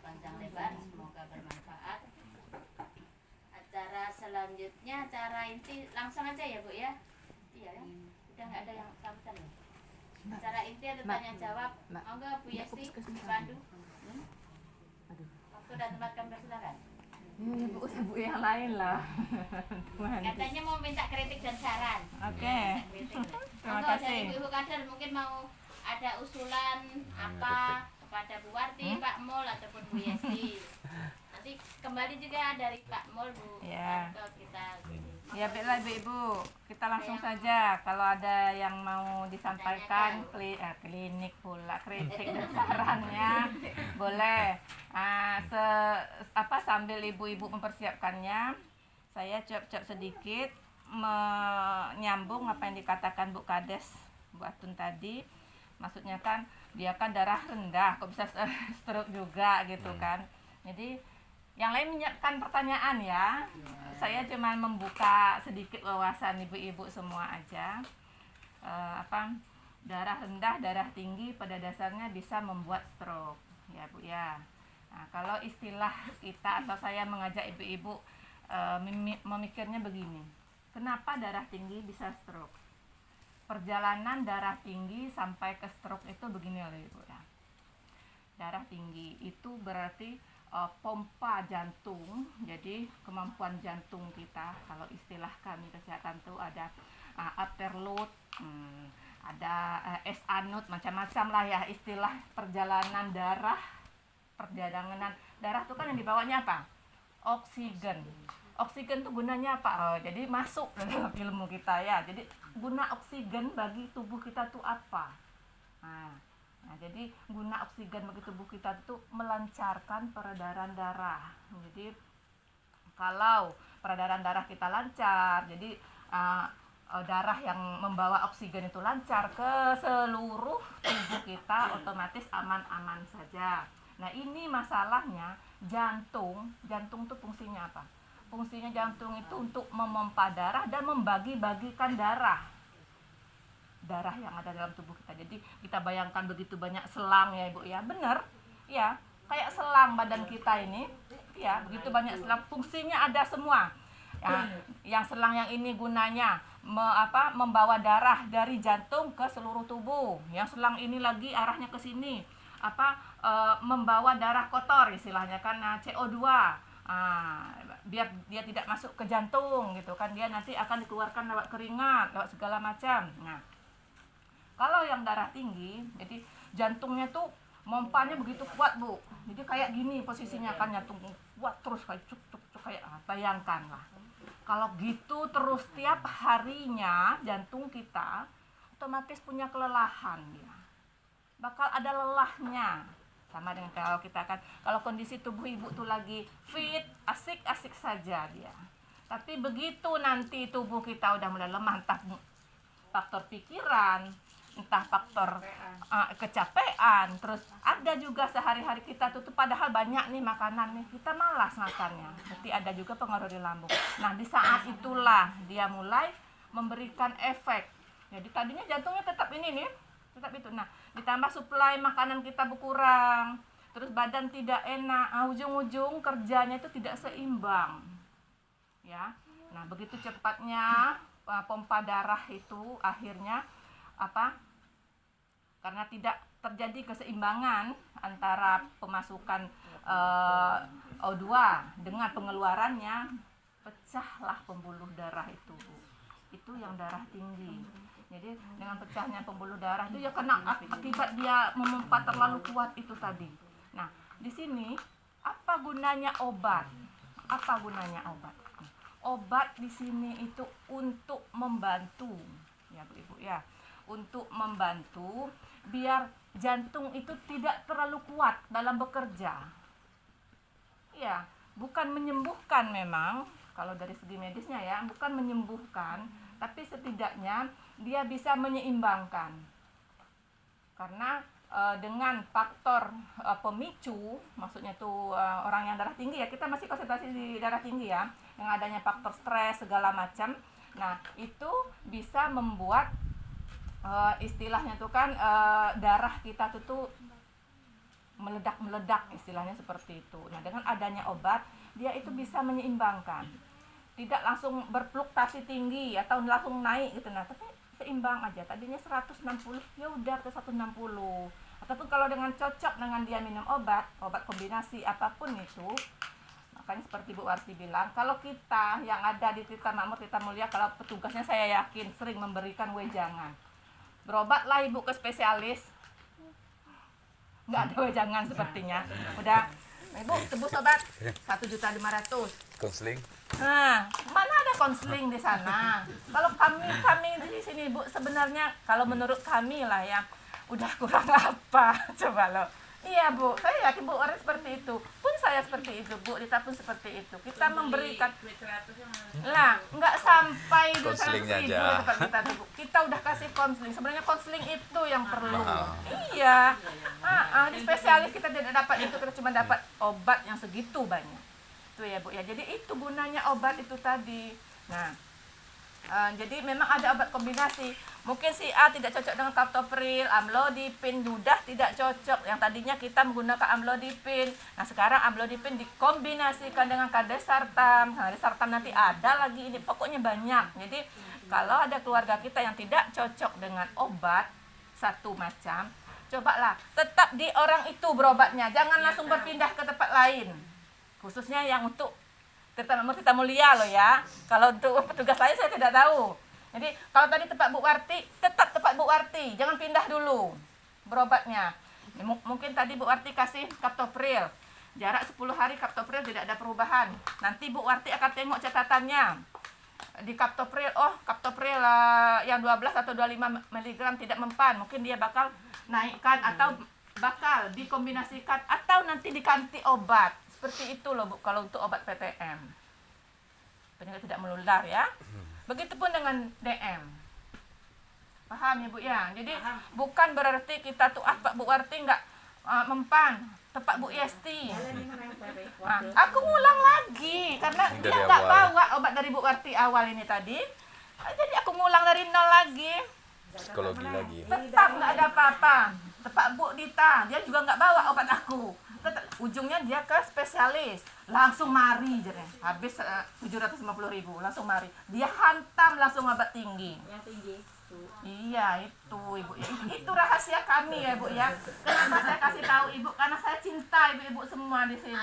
panjang lebar, semoga bermanfaat. Acara selanjutnya, acara inti langsung aja ya Bu ya. Iya ya, udah nggak ada yang sambutan ya. Acara inti ada tanya jawab. Mau nggak Bu Yesti dipandu? Waktu dan tempat kami persilakan. Bu yang lain lah. Katanya mau minta kritik dan saran. Oke. Terima kasih. Dari Ibu Kader mungkin mau ada usulan apa kepada Bu Warti, Pak Mul ataupun Bu Yesti. Nanti kembali juga dari Pak Mul, Bu. Ya. Kita. Ya baiklah Ibu, kita langsung saja. Kalau ada yang mau disampaikan klinik pula, kritik dan sarannya boleh. Sambil ibu-ibu mempersiapkannya, saya cop-cop sedikit menyambung apa yang dikatakan Bu Kades, Bu Atun tadi. Maksudnya kan dia kan darah rendah, kok bisa stroke juga gitu kan. Jadi yang lain menyiapkan pertanyaan ya. Saya cuma membuka sedikit wawasan ibu-ibu semua aja. Darah rendah, darah tinggi pada dasarnya bisa membuat stroke, ya Bu ya. Nah, kalau istilah kita atau saya mengajak ibu-ibu memikirnya begini. Kenapa darah tinggi bisa stroke? Perjalanan darah tinggi sampai ke stroke itu begini loh Ibu ya. Darah tinggi itu berarti pompa jantung, jadi kemampuan jantung kita, kalau istilah kami kesehatan itu ada afterload, ada S-anode, macam-macam lah ya istilah perjalanan darah. Perjalanan darah itu kan yang dibawanya apa? Oksigen. Oksigen itu gunanya apa? Jadi masuk dalam ilmu kita ya. Jadi guna oksigen bagi tubuh kita itu apa? Nah, jadi guna oksigen bagi tubuh kita itu melancarkan peredaran darah. Jadi kalau peredaran darah kita lancar, jadi darah yang membawa oksigen itu lancar ke seluruh tubuh kita, otomatis aman-aman saja. Nah ini masalahnya jantung itu fungsinya apa? Fungsinya jantung itu untuk memompa darah dan membagi-bagikan darah yang ada dalam tubuh kita. Jadi kita bayangkan begitu banyak selang ya Ibu ya, benar ya, kayak selang badan kita ini ya, begitu banyak selang, fungsinya ada semua ya. Yang selang yang ini gunanya membawa darah dari jantung ke seluruh tubuh. Yang selang ini lagi arahnya ke sini membawa darah kotor istilahnya kan, CO2 biar dia tidak masuk ke jantung gitu kan, dia nanti akan dikeluarkan lewat keringat, lewat segala macam. Nah kalau yang darah tinggi, jadi jantungnya tuh mompanya begitu kuat Bu, jadi kayak gini posisinya kan, jantung kuat terus kayak cuk kayak bayangkan lah. Kalau gitu terus tiap harinya jantung kita otomatis punya kelelahan dia. Bakal ada lelahnya. Sama dengan kalau kita kan, kalau kondisi tubuh ibu tuh lagi fit, asik-asik saja dia. Tapi begitu nanti tubuh kita udah mulai lemah, entah faktor pikiran, entah faktor kecapean, terus ada juga sehari-hari kita tuh padahal banyak nih makanan nih, kita malas makannya, berarti ada juga pengaruh di lambung. Nah di saat itulah dia mulai memberikan efek. Jadi tadinya jantungnya tetap ini nih, tetap itu. Nah ditambah suplai makanan kita berkurang, terus badan tidak enak, ujung-ujung kerjanya itu tidak seimbang ya. Nah begitu cepatnya pompa darah itu akhirnya karena tidak terjadi keseimbangan antara pemasukan O2 dengan pengeluarannya, pecahlah pembuluh darah itu yang darah tinggi. Jadi dengan pecahnya pembuluh darah itu ya kena akibat dia memompa terlalu kuat itu tadi. Nah di sini apa gunanya obat? Obat di sini itu untuk membantu ya Bu Ibu ya, untuk membantu biar jantung itu tidak terlalu kuat dalam bekerja. Ya, bukan menyembuhkan memang kalau dari segi medisnya ya, bukan menyembuhkan, tapi setidaknya dia bisa menyeimbangkan. Karena dengan faktor pemicu, maksudnya tuh orang yang darah tinggi ya, kita masih konsentrasi di darah tinggi ya, yang adanya faktor stres segala macam. Nah, itu bisa membuat istilahnya tuh kan darah kita tuh meledak-meledak, istilahnya seperti itu. Nah, dengan adanya obat, dia itu bisa menyeimbangkan. Tidak langsung berfluktuasi tinggi atau langsung naik gitu, nah, tapi seimbang aja. Tadinya 160, ya udah ke 160. Ataupun kalau dengan cocok dengan dia minum obat kombinasi apapun itu. Makanya seperti Bu Warti bilang, kalau kita yang ada di Tirta Makmur, Tirta Mulia, kalau petugasnya saya yakin sering memberikan wejangan. Berobatlah Ibu ke spesialis, nggak ada wejangan sepertinya. Udah, Ibu tebus obat 1.500.000. Konseling. Nah, mana ada konseling di sana? Kalau kami di sini Bu, sebenarnya kalau menurut kami lah ya, udah kurang apa coba lo. Iya Bu, saya yakin Bu orang seperti itu. Pun saya seperti itu Bu, Dita pun seperti itu. Kita memberikan lah, nggak sampai 200.000 aja. tempat kita tuh Bu. Kita udah kasih konseling. Sebenarnya konseling itu yang perlu. Mahal. Iya. Di spesialis kita tidak dapat itu, kita cuma dapat obat yang segitu banyak. Itu ya Bu ya. Jadi itu gunanya obat itu tadi. Nah, jadi memang ada obat kombinasi. Mungkin si A tidak cocok dengan captopril, amlodipin, sudah tidak cocok. Yang tadinya kita menggunakan amlodipin. Nah, sekarang amlodipin dikombinasikan dengan kardesartam. Kardesartam nanti ada lagi, ini pokoknya banyak. Jadi kalau ada keluarga kita yang tidak cocok dengan obat satu macam, cobalah tetap di orang itu berobatnya. Jangan langsung berpindah ke tempat lain. Khususnya yang untuk Tirta Mulia loh ya. Kalau untuk petugas lain saya tidak tahu. Jadi kalau tadi tempat Bu Warti, tetap tempat Bu Warti, jangan pindah dulu berobatnya. Mungkin tadi Bu Warti kasih captopril, jarak 10 hari captopril tidak ada perubahan. Nanti Bu Warti akan tengok catatannya. Di captopril, captopril yang 12 atau 25 mg tidak mempan, mungkin dia bakal naikkan atau bakal dikombinasikan atau nanti diganti obat. Seperti itu loh Bu, kalau untuk obat PTM. Penyakit tidak menular ya. Begitupun dengan DM. Paham ya Bu ya? Jadi bukan berarti kita tuh Pak Bu Warti nggak mempan, tepat Bu Yesti. Aku ngulang lagi karena Dari dia nggak awal. bawa obat dari Bu Warti awal ini tadi. Jadi aku ngulang dari nol lagi. Psikologi lagi. Tetap nggak ada apa-apa. Tepak Bu Dita, dia juga nggak bawa obat aku. Tetap, ujungnya dia ke spesialis, langsung mari jadi habis 750.000 langsung mari, dia hantam langsung obat tinggi. Yang tinggi. Iya itu Ibu, itu rahasia kami ya Bu ya. Kenapa saya kasih tahu Ibu? Karena saya cinta ibu-ibu semua di sini.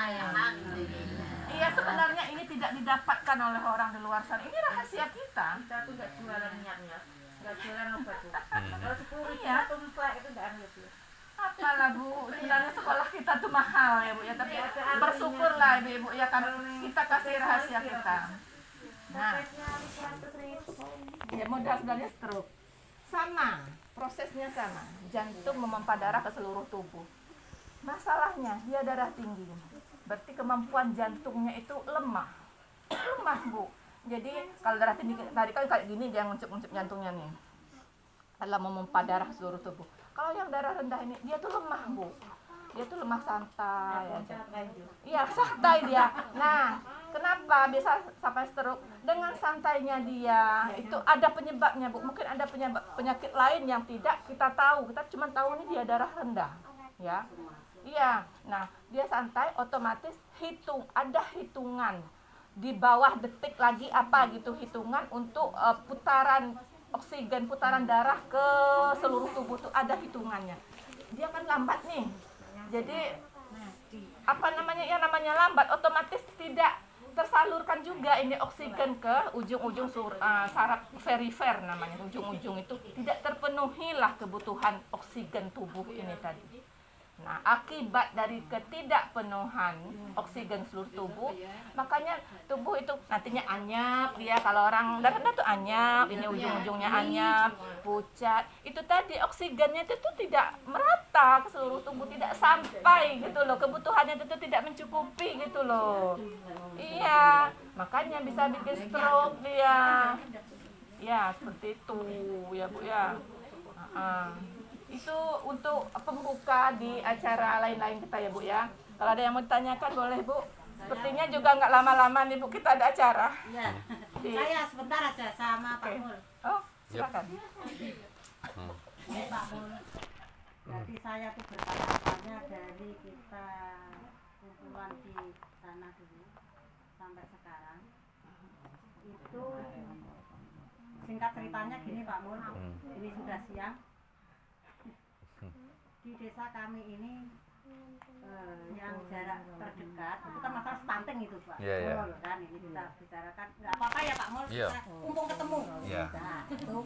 Iya sebenarnya ini tidak didapatkan oleh orang di luar sana. Ini rahasia kita. Kita tuh nggak jualan minyak, nggak jualan obat tuh. Kalau 10 Iya. tumpah itu nggak ada tuh. Apalah Bu, sebenarnya sekolah kita tuh mahal ya Bu ya, tapi bersyukurlah ibu-ibu ya karena kita kasih rahasia kita. Nah, ya modal sebenarnya stroke. Sama, prosesnya sama. Jantung memompa darah ke seluruh tubuh. Masalahnya dia darah tinggi. Berarti kemampuan jantungnya itu lemah. Lemah Bu. Jadi kalau darah tinggi tadi kan kayak gini dia nguncup-nguncup jantungnya nih. Adalah memompa darah ke seluruh tubuh. Kalau yang darah rendah ini dia tuh lemah Bu. Dia tuh lemah santai aja. Iya santai dia. Nah kenapa bisa sampai stroke? Dengan santainya dia itu ada penyebabnya Bu. Mungkin ada penyakit lain yang tidak kita tahu. Kita cuma tahu ini dia darah rendah. Ya. Iya. Nah dia santai otomatis ada hitungan di bawah detik lagi apa gitu hitungan untuk putaran oksigen, putaran darah ke seluruh tubuh tuh ada hitungannya. Dia kan lambat nih. Jadi apa namanya ya namanya lambat otomatis tidak tersalurkan juga ini oksigen ke ujung-ujung saraf perifer namanya. Ujung-ujung itu tidak terpenuhilah kebutuhan oksigen tubuh ini tadi. Nah, akibat dari ketidakpenuhan oksigen seluruh tubuh, makanya tubuh itu nantinya anyap dia kalau orang darah rendah tuh anyap, ini ujung-ujungnya anyap, pucat. Itu tadi oksigennya itu tuh tidak merata ke seluruh tubuh, tidak sampai gitu loh. Kebutuhannya itu tidak mencukupi gitu loh. Iya, makanya bisa bikin stroke dia. Ya, seperti itu ya, Bu ya. Itu untuk pembuka di acara lain-lain kita ya Bu ya. Kalau ada yang mau ditanyakan boleh Bu. Sepertinya juga nggak lama-lama nih Bu kita ada acara. Iya. Saya sebentar aja sama Pak Mul. Oh silakan. Pak Mul. Jadi saya tuh bertanya-tanya dari keperluan di sana dulu sampai sekarang itu singkat ceritanya gini Pak Mul, ini sudah siang. Di desa kami ini yang jarak terdekat itu kan masalah stunting itu Pak. Iya, iya. Kan ini kita bicarakan nggak apa-apa ya Pak Mul, Iya. kita kumpul ketemu. Iya. Nah, itu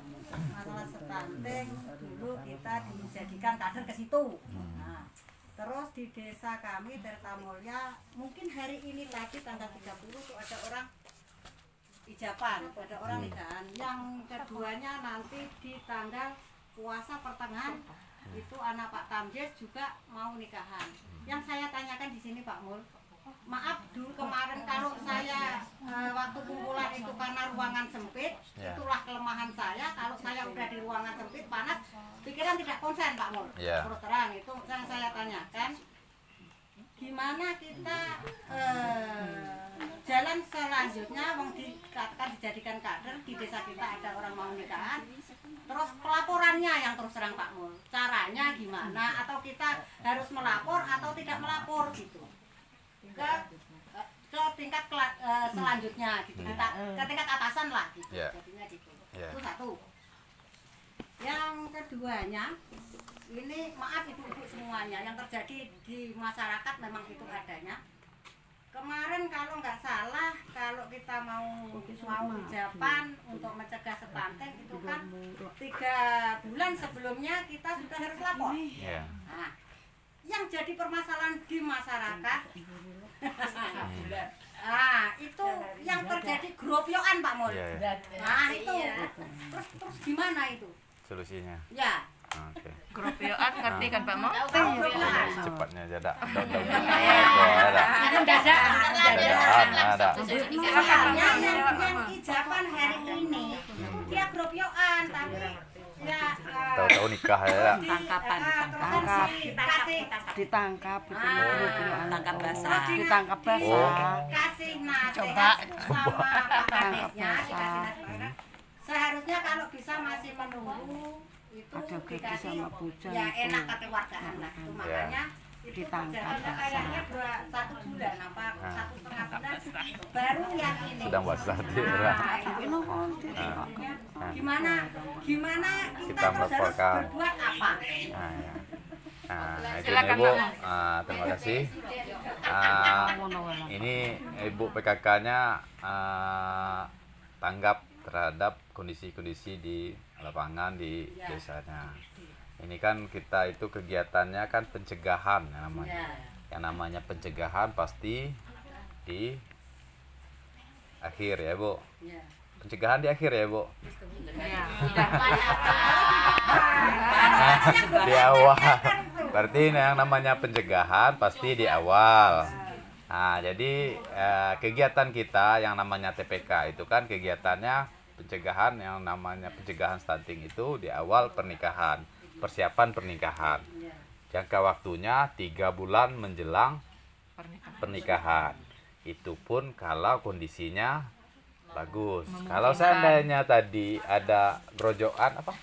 masalah stunting dulu kita dijadikan kader ke situ. Nah, terus di desa kami Tirtamulya mungkin hari ini tadi tanggal 30 tuh ada orang ijaban, ada orang nikahan. Yang keduanya nanti di tanggal puasa pertengahan itu anak Pak Tamjes juga mau nikahan. Yang saya tanyakan di sini Pak Mul, maaf dulu kemarin kalau saya waktu kumpulan itu karena ruangan sempit, Ya. itulah kelemahan saya. Kalau saya udah di ruangan sempit panas, pikiran tidak konsen Pak Mul. Ya. Terus terang itu yang saya tanyakan, gimana kita jalan selanjutnya wong dikatakan dijadikan kader di desa kita ada orang mau nikahan, terus pelaporannya yang terus terang Pak Mul, caranya gimana, atau kita harus melapor atau tidak melapor gitu ke tingkat selanjutnya gitu, ke tingkat atasan lah gitu. Ya. Jadinya gitu. Ya. Itu satu. Yang keduanya, ini maaf ibu-ibu semuanya, yang terjadi di masyarakat memang itu adanya. Kemarin kalau nggak salah, kalau kita mau ucapan untuk mencegah stunting itu kan 3 bulan sebelumnya kita sudah harus lapor. Iya. Nah, yang jadi permasalahan di masyarakat, nah itu yang terjadi gropyokan Pak Mul. Iya, iya. Nah itu, terus gimana itu? Solusinya. Ya. Oke. Gropyoan ngerti kan Pak Mo? Cepatnya aja ada. Ada. Sebenarnya yang ijaban hari ini itu dia gropyokan, tapi ya Tahu-tahu nikah ya. Ditangkap itu tangkap basah. ditangkap Oh. basah. Kasih nasihat Coba. sama Pak Kadesnya, Tangkap dikasih nasihat. Seharusnya kalau bisa masih menunggu itu Ada gaji dikasih sama bujang ya itu. enak kekeluargaan lah itu, makanya itu Ditangkap perjalanannya basah. kayaknya 1 bulan apa 1,5 bulan baru yang ini. Sedang basah dia. Nah, Ini kok gimana kita Kita terus harus melaporkan. berbuat apa? Nah, ya. Nah, itu Silakan, Ibu. Pak. Terima kasih. Ini Ibu PKK-nya tanggap terhadap kondisi-kondisi di lapangan di desanya. Ini kan kita itu kegiatannya kan pencegahan yang namanya. Ya. Yang namanya pencegahan pasti di akhir ya Bu. Ya. Pencegahan di akhir ya Bu. Di awal. Berarti yang namanya pencegahan pasti di awal. Nah, jadi kegiatan kita yang namanya TPK itu kan kegiatannya pencegahan, yang namanya pencegahan stunting itu di awal pernikahan, persiapan pernikahan. Jangka waktunya 3 bulan menjelang pernikahan. Itu pun kalau kondisinya bagus. Kalau seandainya tadi ada grojokan apa?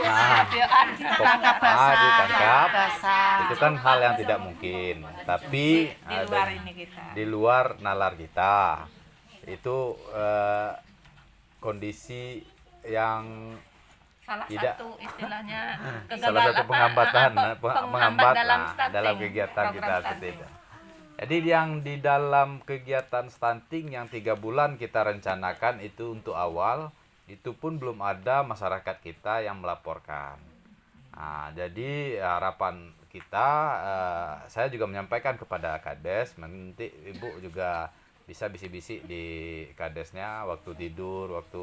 Nah, Ditangkap ditangkap. basah. Itu kan hal yang tidak mungkin. Tapi Di luar ini kita. di luar nalar kita. Itu kondisi yang Salah tidak- satu istilahnya salah satu penghambatan penghambat dalam stunting, dalam kegiatan program kita seperti stunting. itu. Jadi yang di dalam kegiatan stunting yang 3 bulan kita rencanakan itu untuk awal, itu pun belum ada masyarakat kita yang melaporkan. Nah, jadi harapan kita, saya juga menyampaikan kepada Kades, nanti Ibu juga bisa bisik-bisik di Kadesnya waktu tidur, waktu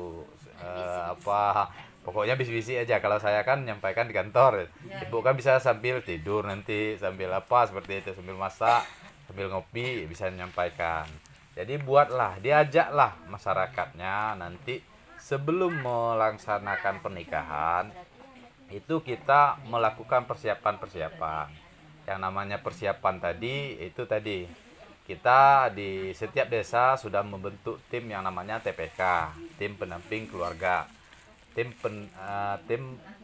pokoknya bisik-bisik aja. Kalau saya kan menyampaikan di kantor, Ibu kan bisa sambil tidur nanti, sambil seperti itu, sambil masak, sambil ngopi bisa menyampaikan. Jadi buatlah, diajaklah masyarakatnya nanti sebelum melaksanakan pernikahan itu kita melakukan persiapan-persiapan. Yang namanya persiapan tadi itu tadi kita di setiap desa sudah membentuk tim yang namanya TPK, tim pendamping keluarga, tim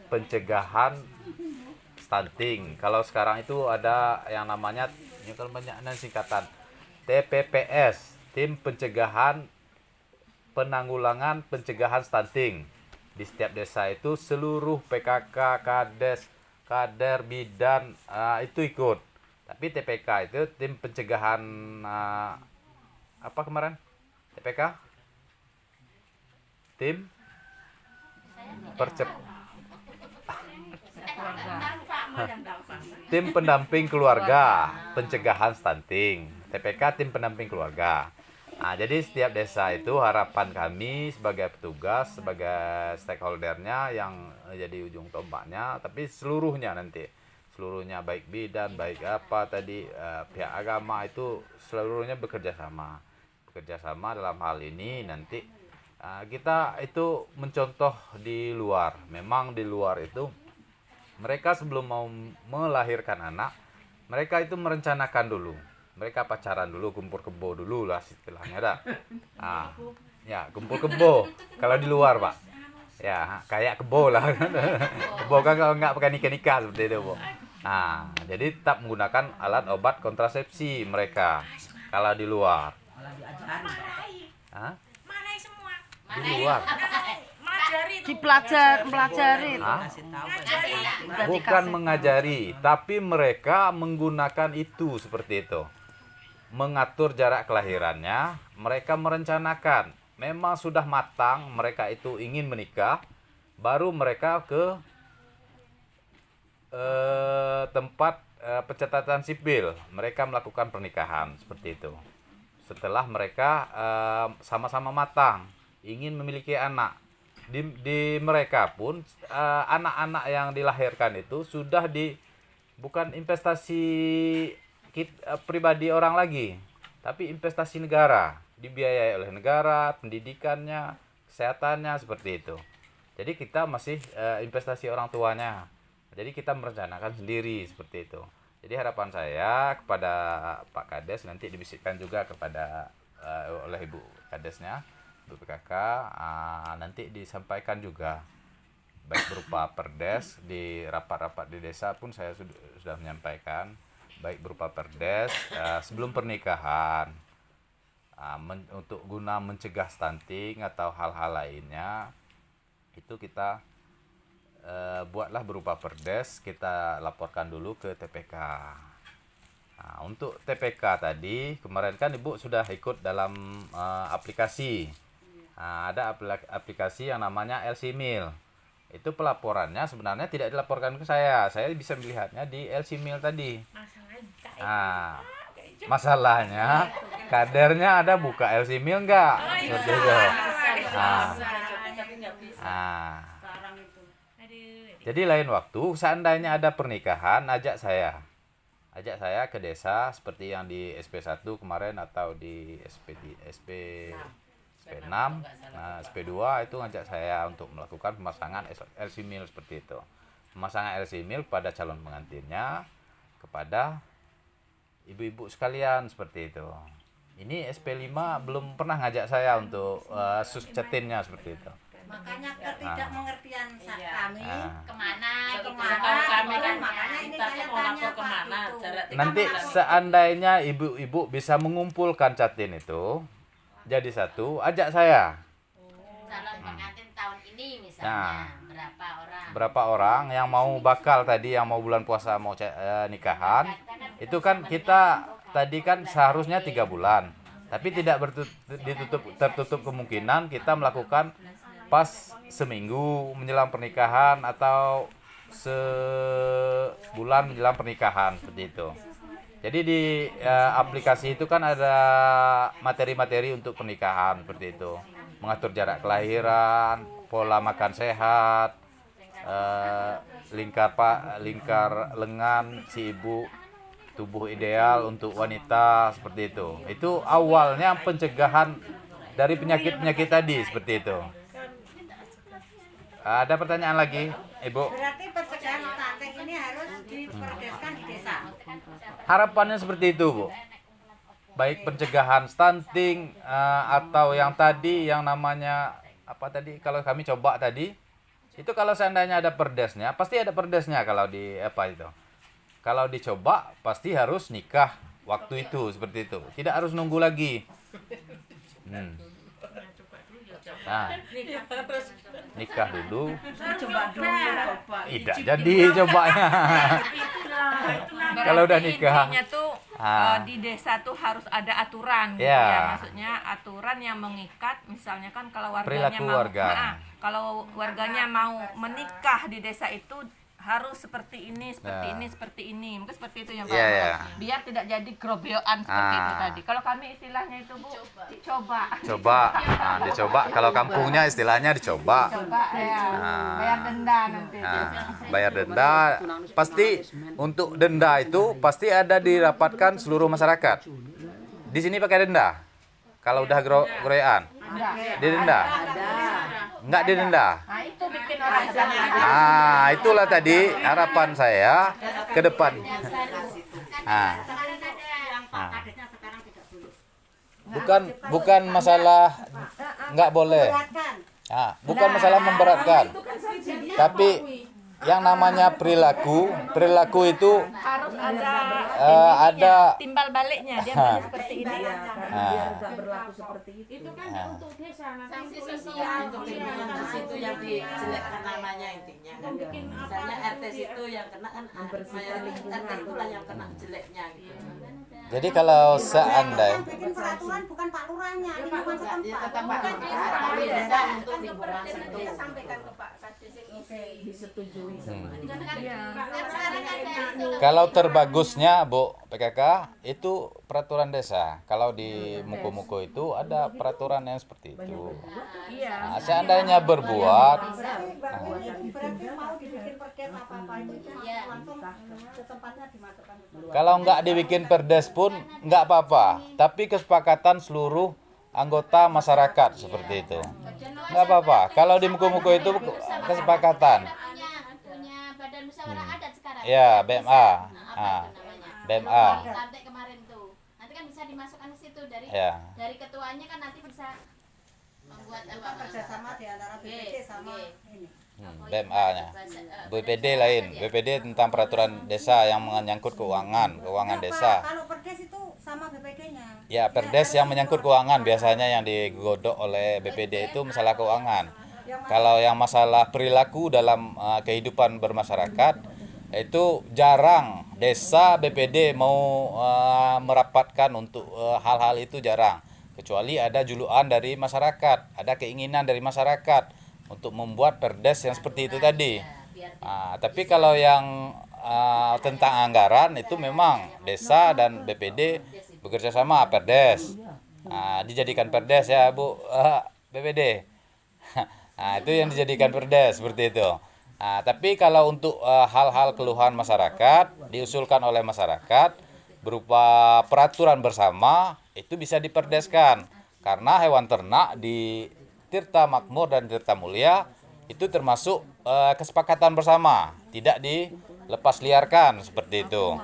pencegahan stunting. Kalau sekarang itu ada yang namanya, ini kalau banyak singkatan, TPPS, tim penanggulangan pencegahan stunting. Di setiap desa itu seluruh PKK, Kades, kader, bidan itu ikut. Tapi TPK itu tim pencegahan apa kemarin? TPK? Tim tim pendamping keluarga pencegahan stunting. TPK tim pendamping keluarga. Nah, jadi setiap desa itu harapan kami sebagai petugas, sebagai stakeholdernya yang jadi ujung tombaknya, tapi seluruhnya nanti, seluruhnya baik bidan, baik apa tadi pihak agama itu seluruhnya bekerja sama dalam hal ini nanti kita itu mencontoh di luar. Memang di luar itu mereka sebelum mau melahirkan anak, mereka itu merencanakan dulu. Mereka pacaran dulu, kumpul kebo dulu lah istilahnya dah. Ya, kumpul kebo. Kalau di luar, Pak. Ya, kayak kebo lah. Kebo kan kalau nggak pakai nikah-nikah seperti itu, Bu. Nah, jadi tetap menggunakan alat obat kontrasepsi mereka kalau di luar. Hah? Di luar. Pelajari. Hah? Bukan mengajari, tapi mereka menggunakan itu seperti itu. Mengatur jarak kelahirannya, mereka merencanakan. Memang sudah matang, mereka itu ingin menikah, baru mereka ke tempat pencatatan sipil. Mereka melakukan pernikahan seperti itu. Setelah mereka sama-sama matang, ingin memiliki anak. Di mereka pun anak-anak yang dilahirkan itu sudah bukan investasi pribadi orang lagi, tapi investasi negara, dibiayai oleh negara, pendidikannya, kesehatannya seperti itu. Jadi kita masih investasi orang tuanya. Jadi kita merencanakan sendiri seperti itu. Jadi harapan saya kepada Pak Kades, nanti dibisikkan juga kepada oleh Ibu Kadesnya, Ibu PKK, nanti disampaikan juga baik berupa perdes. Di rapat-rapat di desa pun saya sudah menyampaikan baik berupa perdes sebelum pernikahan untuk guna mencegah stunting atau hal-hal lainnya, itu kita buatlah berupa perdes, kita laporkan dulu ke TPK. Nah, untuk TPK tadi kemarin kan Ibu sudah ikut dalam aplikasi. Nah, ada aplikasi yang namanya LC-Mil. Itu pelaporannya sebenarnya tidak dilaporkan ke saya bisa melihatnya di LC-Mil tadi. Nah, masalahnya kadernya ada buka LC-Mil enggak? Seperti itu. Jadi lain waktu seandainya ada pernikahan, ajak saya ke desa seperti yang di SP1 kemarin atau di SP6, nah SP2 itu ngajak saya untuk melakukan pemasangan LC-Mil seperti itu. Pemasangan LC-Mil pada calon pengantinnya, kepada ibu-ibu sekalian seperti itu. Ini SP5 belum pernah ngajak saya untuk suscetinnya seperti itu. Makanya ketidakmengertian kami Kemana gitu. Kami kan makanya ini kita saya mau lapor tanya kemana? Pak, gitu. Nanti seandainya ibu-ibu bisa mengumpulkan catin itu jadi satu, ajak saya. Calon pengantin tahun ini misalnya Nah. berapa orang? Berapa orang yang mau bakal tadi, yang mau bulan puasa mau nikahan, itu kan kita tadi kan seharusnya 3 bulan, tapi tidak tertutup kemungkinan kita melakukan pas seminggu menjelang pernikahan atau sebulan menjelang pernikahan seperti itu. Jadi di aplikasi itu kan ada materi-materi untuk pernikahan seperti itu, mengatur jarak kelahiran, pola makan sehat, lingkar lengan si ibu, tubuh ideal untuk wanita seperti itu. Itu awalnya pencegahan dari penyakit-penyakit tadi seperti itu. Ada pertanyaan lagi, Ibu? Berarti pencegahan stunting ini harus diperdeskan di desa. Harapannya seperti itu, Bu. Baik pencegahan stunting atau yang tadi yang namanya apa tadi, kalau kami coba tadi, itu kalau seandainya ada perdesnya, pasti ada perdesnya kalau di apa itu. Kalau dicoba pasti harus nikah waktu itu seperti itu. Tidak harus nunggu lagi. Nah, nikah dulu. Coba dulu, coba. Tidak jadi cobanya. Kalau udah nikah. Intinya tuh di desa tuh harus ada aturan gitu Ya. ya. Maksudnya aturan yang mengikat, misalnya kan kalau warganya Perilaku mau warga. kalau warganya mau menikah di desa itu harus seperti ini, seperti Ya. ini, seperti ini. Mungkin seperti itu ya, Pak. Iya, iya. Biar tidak jadi grobeoan seperti itu Ah. tadi. Kalau kami istilahnya itu, Bu, dicoba. Coba. Nah, dicoba. Kalau kampungnya istilahnya dicoba. Coba ya. Bayar denda nanti. Nah, bayar denda. Pasti untuk denda itu pasti ada dirapatkan seluruh masyarakat. Di sini pakai denda. Kalau udah groyan, didenda. Enggak didenda. Nah, itu bikin orang Ah, itulah tadi harapan saya ke depan. Ah. Yang Pak Kadesnya sekarang tidak boleh. Bukan masalah nggak boleh. Beratkan. Ah, bukan masalah memberatkan. Tapi yang namanya perilaku itu harus ada ada timbal baliknya, dia punya seperti ini. ah, Nggak berlaku seperti itu. Itu kan untuk desa nanti Sanksi untuk sosial. untuk lingkungan di situ yang dijelekkan namanya intinya kan. Misalnya RT situ yang kena kan mayoritas RT itulah yang kena jeleknya gitu. jadi kalau Yang seandainya bikin peraturan bukan Pak Lurahnya, lingkungan Ya setempat. tetap Pak tapi desa untuk lingkungan situ sampaikan ke Pak Kades yang isi. Disetujui sama Sekarang ada kalau terbagusnya Bu PKK itu peraturan desa. Kalau di Muko-Muko itu ada peraturan yang seperti itu. Iya. Nah, seandainya berbuat Berarti mau dibikin perdes apa-apa itu langsung setempatnya dimasukkan ke situ. kalau nggak dibikin perdes pun nggak apa-apa. Tapi kesepakatan seluruh anggota masyarakat seperti itu. Nggak apa-apa. Kalau di Muko-Muko itu kesepakatan. punya badan musyawarah adat sekarang. Ya, BMA. Apa itu namanya? BMA. Lantai kemarin tuh. Nanti kan bisa dimasukkan ke situ Ya. dari ketuanya kan nanti bisa membuat apa Kerjasama di antara BPD sama ini. BMA-nya. BPD lain. BPD tentang peraturan desa yang menyangkut keuangan desa. Kalau perdes itu sama BPD-nya. Ya, perdes yang menyangkut keuangan biasanya yang digodok oleh BPD itu masalah keuangan. Kalau yang masalah perilaku dalam kehidupan bermasyarakat itu jarang desa BPD mau merapatkan untuk hal-hal itu jarang. Kecuali ada julukan dari masyarakat, ada keinginan dari masyarakat untuk membuat perdes yang seperti itu tadi. Tapi kalau yang tentang anggaran itu memang desa dan BPD bekerja sama perdes. Dijadikan perdes ya Bu BPD. Nah, itu yang dijadikan perdes seperti itu. Tapi kalau untuk hal-hal keluhan masyarakat diusulkan oleh masyarakat berupa peraturan bersama itu bisa diperdeskan karena hewan ternak di Tirta Makmur dan Tirta Mulia itu termasuk kesepakatan bersama, tidak dilepas liarkan seperti itu.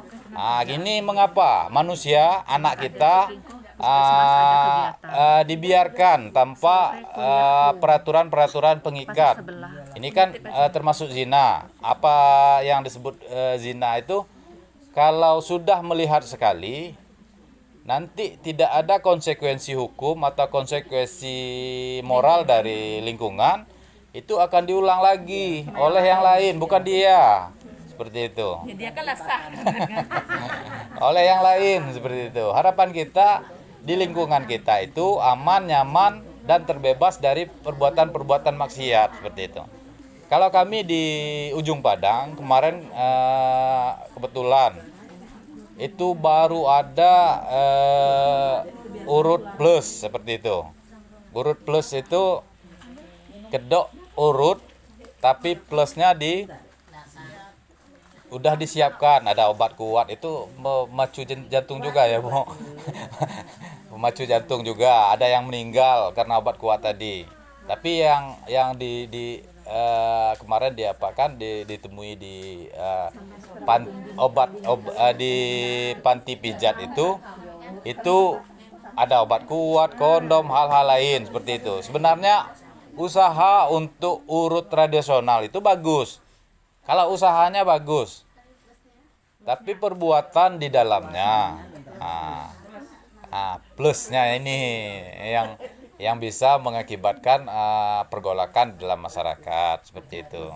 Gini mengapa manusia anak kita dibiarkan tanpa peraturan-peraturan pengikat. Ini kan termasuk zina. Apa yang disebut zina itu kalau sudah melihat sekali nanti tidak ada konsekuensi hukum atau konsekuensi moral dari lingkungan, itu akan diulang lagi oleh yang lain, bukan dia. Seperti itu. Ya, dia kan sah. Oleh yang lain seperti itu. Harapan kita di lingkungan kita itu aman, nyaman dan terbebas dari perbuatan-perbuatan maksiat seperti itu. Kalau kami di Ujung Padang kemarin kebetulan itu baru ada urut plus seperti itu. Urut plus itu kedok urut tapi plusnya udah disiapkan, ada obat kuat itu memacu jantung juga ya Bu. Memacu jantung juga, ada yang meninggal karena obat kuat tadi. Tapi yang kemarin ditemui di di panti pijat itu ada obat kuat, kondom, hal-hal lain seperti itu. Sebenarnya usaha untuk urut tradisional itu bagus. Kalau usahanya bagus, tapi perbuatan di dalamnya Plusnya ini yang bisa mengakibatkan pergolakan dalam masyarakat seperti itu.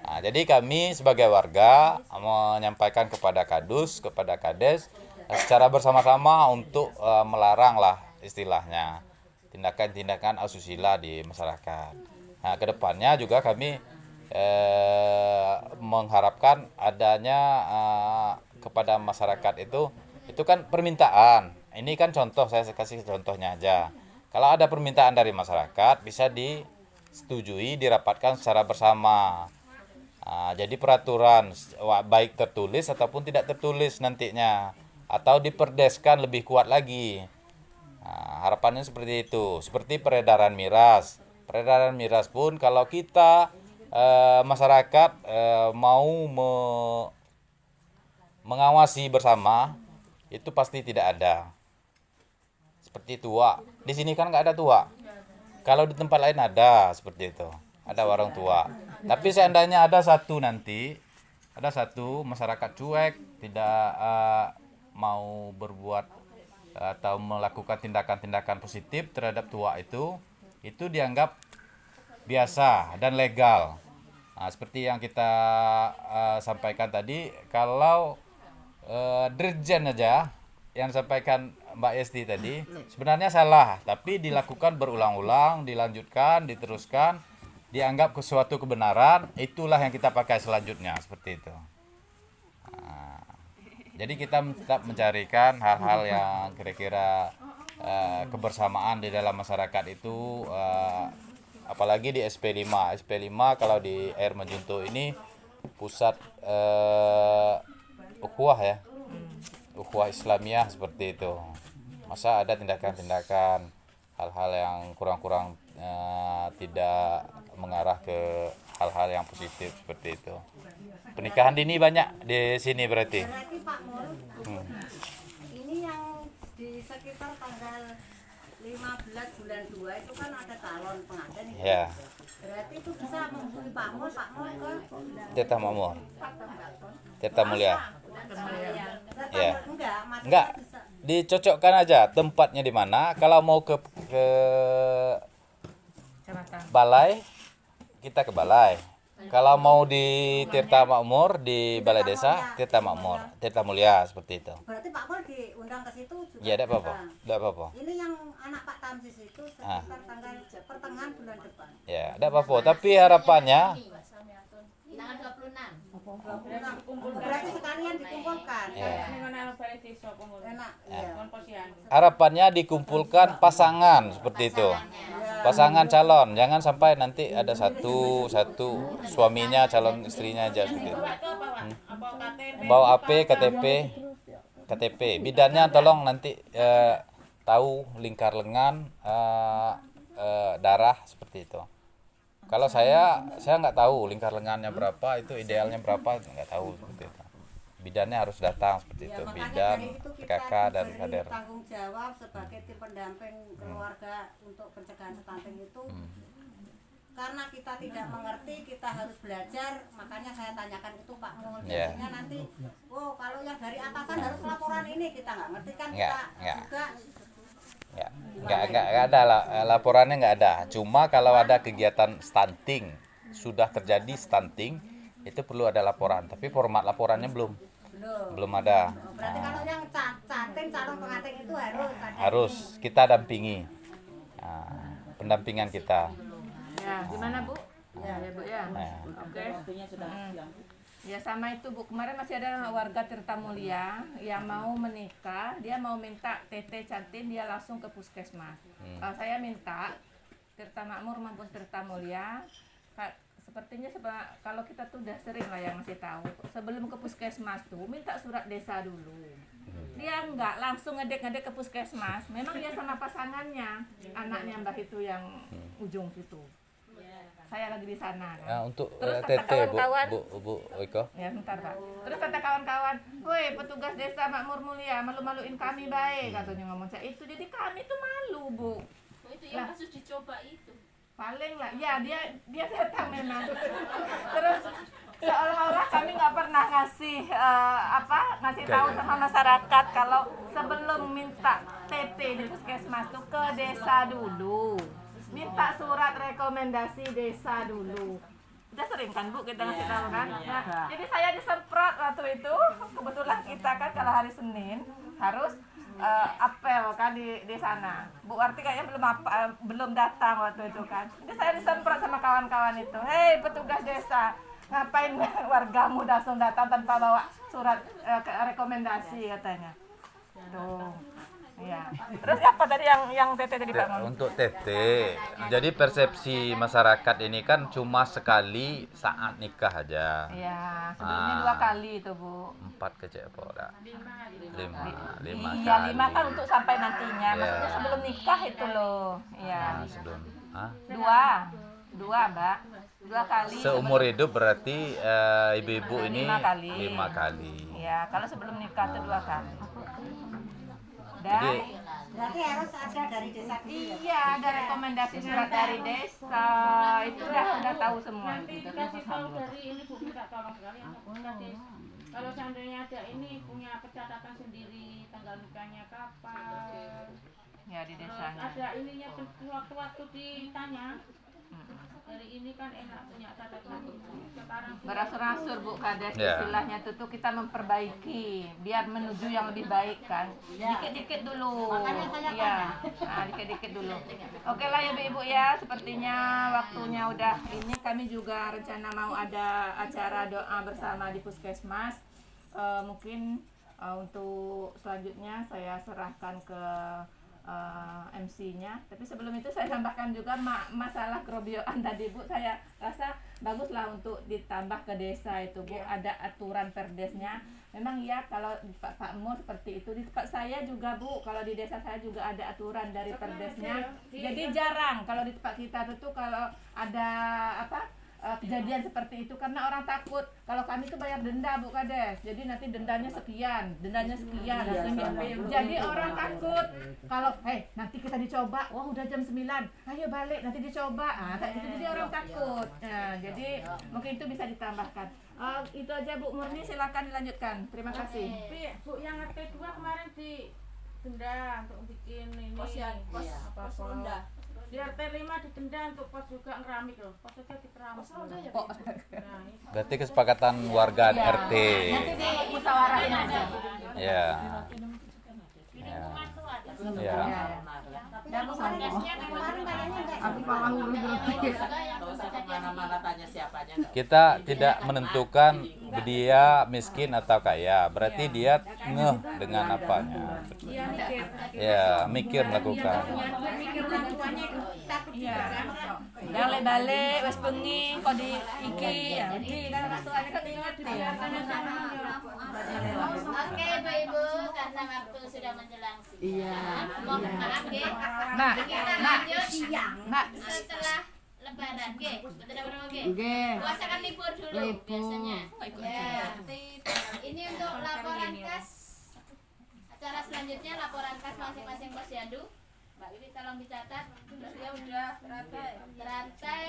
Jadi kami sebagai warga menyampaikan kepada Kadus, kepada Kades secara bersama-sama untuk melarang lah istilahnya tindakan-tindakan asusila di masyarakat. Nah, kedepannya juga kami mengharapkan adanya kepada masyarakat itu kan permintaan. Ini kan contoh, saya kasih contohnya aja. Kalau ada permintaan dari masyarakat bisa disetujui, dirapatkan secara bersama. Jadi peraturan baik tertulis ataupun tidak tertulis nantinya, atau diperdeskan lebih kuat lagi. Harapannya seperti itu. Seperti peredaran miras. Peredaran miras pun kalau kita masyarakat mau mengawasi bersama, itu pasti tidak ada. Seperti tua. Di sini kan nggak ada tua. Kalau di tempat lain ada seperti itu. Ada warung tua. Tapi seandainya ada satu masyarakat cuek, tidak mau berbuat atau melakukan tindakan-tindakan positif terhadap tua itu dianggap biasa dan legal. Seperti yang kita sampaikan tadi, kalau dirjen aja yang disampaikan Mbak Esti tadi sebenarnya salah, tapi dilakukan berulang-ulang, dilanjutkan, diteruskan, dianggap suatu kebenaran, itulah yang kita pakai selanjutnya seperti itu. Jadi kita tetap mencarikan hal-hal yang kira-kira kebersamaan di dalam masyarakat itu, apalagi di SP5. SP5 kalau di Air Majunto ini pusat ukhuwah ya. Ukhuwah Islamiyah seperti itu. Masa ada tindakan-tindakan hal-hal yang kurang-kurang tidak mengarah ke hal-hal yang positif seperti itu. Pernikahan dini banyak di sini berarti. Berarti Pak Mul, ini yang di sekitar tanggal 15 bulan 2 itu kan ada calon pengantin. Ya. Berarti itu bisa menghubungi Pak Mul ke Tirta Makmur. Tirta Mulia. Ya. Enggak, Enggak. bisa. Dicocokkan aja tempatnya di mana. Kalau mau ke balai, kita ke balai. Kalau mau di Tirta Makmur, di balai desa, Tirta Makmur, Tirta Mulia seperti itu. Berarti Pak Mul diundang ke situ juga. Ya, tidak apa-apa. bisa. Tidak apa-apa. Ini yang anak Pak Tamsis itu sekitar tanggal pertengahan bulan depan. Ya, tidak apa-apa. Tapi harapannya Tanggal 26. Berarti sekalian dikumpulkan. Ya. Enak. Iya. harapannya dikumpulkan pasangan seperti itu. Pasangan calon, jangan sampai nanti ada satu suaminya, calon istrinya aja seperti itu. Bawa AP, KTP. Bidannya tolong nanti tahu lingkar lengan, darah seperti itu. Kalau saya nggak tahu lingkar lengannya berapa, itu idealnya berapa, nggak tahu seperti itu. Bidannya harus datang seperti itu, makanya bidan, dari itu kita PKK dan diberi kader. tanggung jawab sebagai tim pendamping keluarga untuk pencegahan stunting itu. Karena kita tidak mengerti, kita harus belajar. Makanya saya tanyakan itu Pak Mul. Yeah. Biasanya nanti, kalau yang dari atasan harus laporan ini, kita nggak ngerti kan, Nggak, kita nggak. juga Ya, nggak ada lah, laporannya nggak ada. Cuma kalau ada kegiatan stunting, sudah terjadi stunting, itu perlu ada laporan. Tapi format laporannya belum ada. Berarti kalau yang stunting, calon pengantin itu Harus kita dampingi, pendampingan kita. Ya, gimana Bu? Ya Bu ya. Nah, Oke. Ya sama itu Bu, kemarin masih ada warga Tirta Mulia yang mau menikah, dia mau minta TT cantin, dia langsung ke puskesmas. Saya minta Tirta Makmur maupun Tirta Mulia, sepertinya kalau kita tuh udah sering lah yang masih tahu, sebelum ke puskesmas tuh minta surat desa dulu. Dia enggak langsung ngedek ke puskesmas, memang dia sama pasangannya, anaknya Mbah itu yang ujung situ. Saya lagi di sana kan. Nah, untuk Terus kata TT kawan-kawan, Bu Iko. ya bentar Pak. Terus kata kawan-kawan, woi petugas desa Makmur Mulia malu-maluin kami baik, katanya ngomong saya itu. Jadi kami tuh malu Bu. Itu yang kasus dicoba itu. Paling lah, ya dia datang memang. Terus seolah-olah kami nggak pernah ngasih tahu sama masyarakat kalau sebelum minta TP di puskesmas tuh ke desa dulu, minta surat rekomendasi desa dulu. Udah sering kan Bu kita ngasih tahu kan? Nah, jadi saya disemprot waktu itu. Kebetulan kita kan kalau hari Senin harus apel kan di sana. Bu Warti kayaknya belum datang waktu itu kan. Jadi saya disemprot sama kawan-kawan itu. Hei petugas desa, ngapain wargamu langsung datang tanpa bawa surat rekomendasi katanya. Tuh. Ya. Terus apa tadi yang TT tadi Pak Mon? Untuk TT, jadi persepsi masyarakat ini kan cuma sekali saat nikah aja. Iya, sebelumnya 2 kali itu Bu. 4 kecil apa ora? 5 Iya, 5 kan untuk sampai nantinya. Ya. Maksudnya sebelum nikah itu loh. Iya. Sebelum. Hah? 2 Mbak. 2 kali. Seumur hidup berarti ibu-ibu ini 5 kali. 5 kali. Iya, kalau sebelum nikah itu 2 kali. Jadi Berarti harus ada dari desa dulu ya? Iya, ada rekomendasi surat dari desa. Itu udah tahu semua. Nanti dikasih tahu dari ini Bu, minta tolong sekali kasih. Kalau seandainya ada ini punya pencatatan sendiri tanggal nikahnya kapan. Ya di Terus desanya. ada ininya waktu-waktu ditanya. Dari ini kan enak punya catatan. Sekarang Berasur-asur Bu Kades, Ya. istilahnya itu tuh kita memperbaiki biar menuju yang lebih baik kan. Dikit-dikit dulu. Iya. Nah, dikit-dikit dulu. Oke lah ya Ibu ya, sepertinya waktunya udah ini, kami juga rencana mau ada acara doa bersama di Puskesmas. Mungkin untuk selanjutnya saya serahkan ke MC-nya. Tapi sebelum itu saya tambahkan juga masalah kerobioan tadi Bu, saya rasa baguslah untuk ditambah ke desa itu Bu, ada aturan perdesnya. Memang ya kalau di Pak Mo seperti itu, di tempat saya juga Bu, kalau di desa saya juga ada aturan dari perdesnya. Jadi jarang kalau di tempat kita tuh kalau ada kejadian seperti itu, karena orang takut kalau kami tuh bayar denda Bu Kades, jadi nanti dendanya sekian. Jadi orang takut kalau nanti kita dicoba, wah udah jam 9, ayo balik nanti dicoba, kayak gitu, jadi orang takut. Nah, jadi mungkin itu bisa ditambahkan. Itu aja Bu Murni, silakan dilanjutkan. Terima kasih. Tapi Bu yang RT 2 kemarin di denda untuk bikin ini pos ronda. Di RT 5 didenda untuk pos juga ngeramik loh. Pos aja dikeramik. Nah, berarti kesepakatan warga RT. Nanti di musyawarahnya aja. Ya. Ya. Yang kemarin kayaknya enggak. Nggak usah kemana-mana tanya siapanya. Kita tidak menentukan dia miskin atau kaya, berarti dia ngeh dengan apanya. iya mikir. Ya, mikir melakukan. Mikir orang tuanya itu takut juga kan. Yang balik wes bengi kok di iki ya. Jadi kan orang tuanya kan ngerti ya. Oke Ibu-ibu, karena waktu sudah menjelang siang. Mohon maaf ya. Nah, Kita nah, lanjut nah, setelah Lebaran, betul betul Nggih. Puasa kan libur dulu biasanya. Ya. Ini untuk laporan kas. Acara selanjutnya laporan kas masing-masing posyandu. Mbak Wiwi tolong dicatat. Terus ya udah teratai.